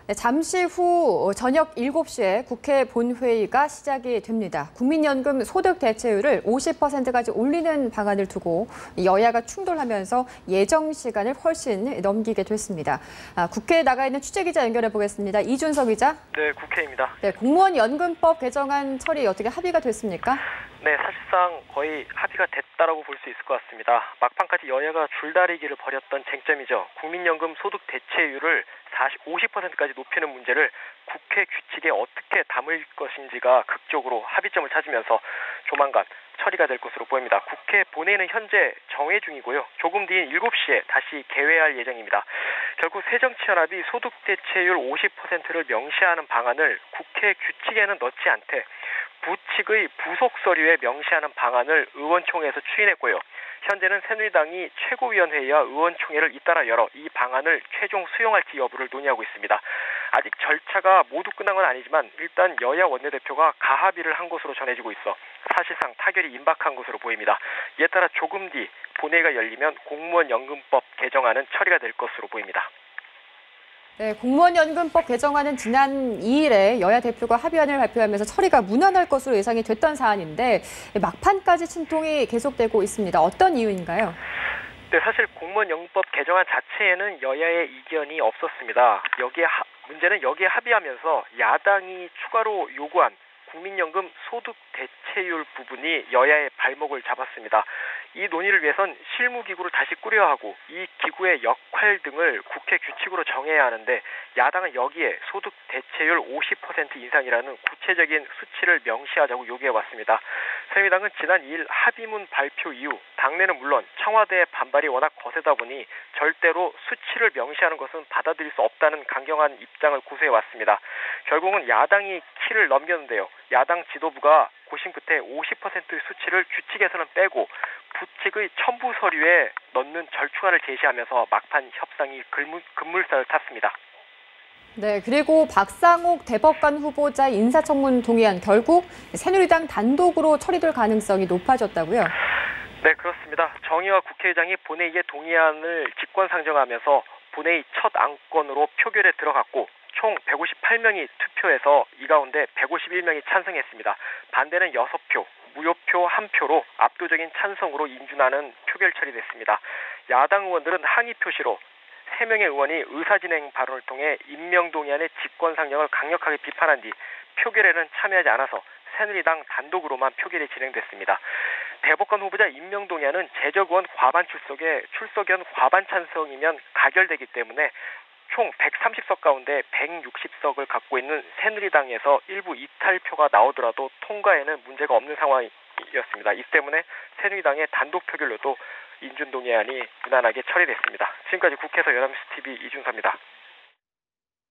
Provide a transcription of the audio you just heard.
네, 잠시 후 저녁 7시에 국회 본회의가 시작이 됩니다. 국민연금 소득 대체율을 50%까지 올리는 방안을 두고 여야가 충돌하면서 예정 시간을 훨씬 넘기게 됐습니다. 국회에 나가 있는 취재기자 연결해 보겠습니다. 이준석 기자. 네, 국회입니다. 네, 공무원 연금법 개정안 처리 어떻게 합의가 됐습니까? 네, 사실상 거의 합의가 됐다라고 볼 수 있을 것 같습니다. 막판까지 여야가 줄다리기를 벌였던 쟁점이죠. 국민연금 소득 대체율을 50%까지 높이는 문제를 국회 규칙에 어떻게 담을 것인지가 극적으로 합의점을 찾으면서 조만간 처리가 될 것으로 보입니다. 국회 본회의는 현재 정회 중이고요. 조금 뒤인 7시에 다시 개회할 예정입니다. 결국 새정치연합이 소득 대체율 50%를 명시하는 방안을 국회 규칙에는 넣지 않되 부칙의 부속 서류에 명시하는 방안을 의원총회에서 추인했고요. 현재는 새누리당이 최고위원회와 의원총회를 잇따라 열어 이 방안을 최종 수용할지 여부를 논의하고 있습니다. 아직 절차가 모두 끝난 건 아니지만 일단 여야 원내대표가 가합의를 한 것으로 전해지고 있어 사실상 타결이 임박한 것으로 보입니다. 이에 따라 조금 뒤 본회의가 열리면 공무원 연금법 개정안은 처리가 될 것으로 보입니다. 네, 공무원 연금법 개정안은 지난 2일에 여야 대표가 합의안을 발표하면서 처리가 무난할 것으로 예상이 됐던 사안인데 막판까지 친통이 계속되고 있습니다. 어떤 이유인가요? 네, 사실 공무원 연금법 개정안 자체에는 여야의 이견이 없었습니다. 문제는 여기에 합의하면서 야당이 추가로 요구한 국민연금 소득 대체율 부분이 여야의 발목을 잡았습니다. 이 논의를 위해선 실무기구를 다시 꾸려야 하고 이 기구의 역할 등을 국회 규칙으로 정해야 하는데 야당은 여기에 소득 대체율 50% 인상이라는 구체적인 수치를 명시하자고 요구해왔습니다. 새누리당은 지난 2일 합의문 발표 이후 당내는 물론 청와대의 반발이 워낙 거세다 보니 절대로 수치를 명시하는 것은 받아들일 수 없다는 강경한 입장을 고수해왔습니다. 결국은 야당이 키를 넘겼는데요. 야당 지도부가 고심 끝에 50%의 수치를 규칙에서는 빼고 부칙의 첨부 서류에 넣는 절충안을 제시하면서 막판 협상이 급물살을 탔습니다. 네, 그리고 박상옥 대법관 후보자 인사청문 동의안 결국 새누리당 단독으로 처리될 가능성이 높아졌다고요? 네, 그렇습니다. 정의화 국회의장이 본회의에 동의안을 직권상정하면서 본회의 첫 안건으로 표결에 들어갔고 총 158명이 투표해서 이 가운데 151명이 찬성했습니다. 반대는 6표, 무효표 1표로 압도적인 찬성으로 인준하는 표결 처리됐습니다. 야당 의원들은 항의 표시로 3명의 의원이 의사진행 발언을 통해 임명동의안의 직권상정을 강력하게 비판한 뒤 표결에는 참여하지 않아서 새누리당 단독으로만 표결이 진행됐습니다. 대법관 후보자 임명동의안은 재적의원 과반 출석연 과반 찬성이면 가결되기 때문에 총 130석 가운데 160석을 갖고 있는 새누리당에서 일부 이탈표가 나오더라도 통과에는 문제가 없는 상황이었습니다. 이 때문에 새누리당의 단독 표결로도 인준동의안이 무난하게 처리됐습니다. 지금까지 국회에서 연합뉴스TV 이준서입니다.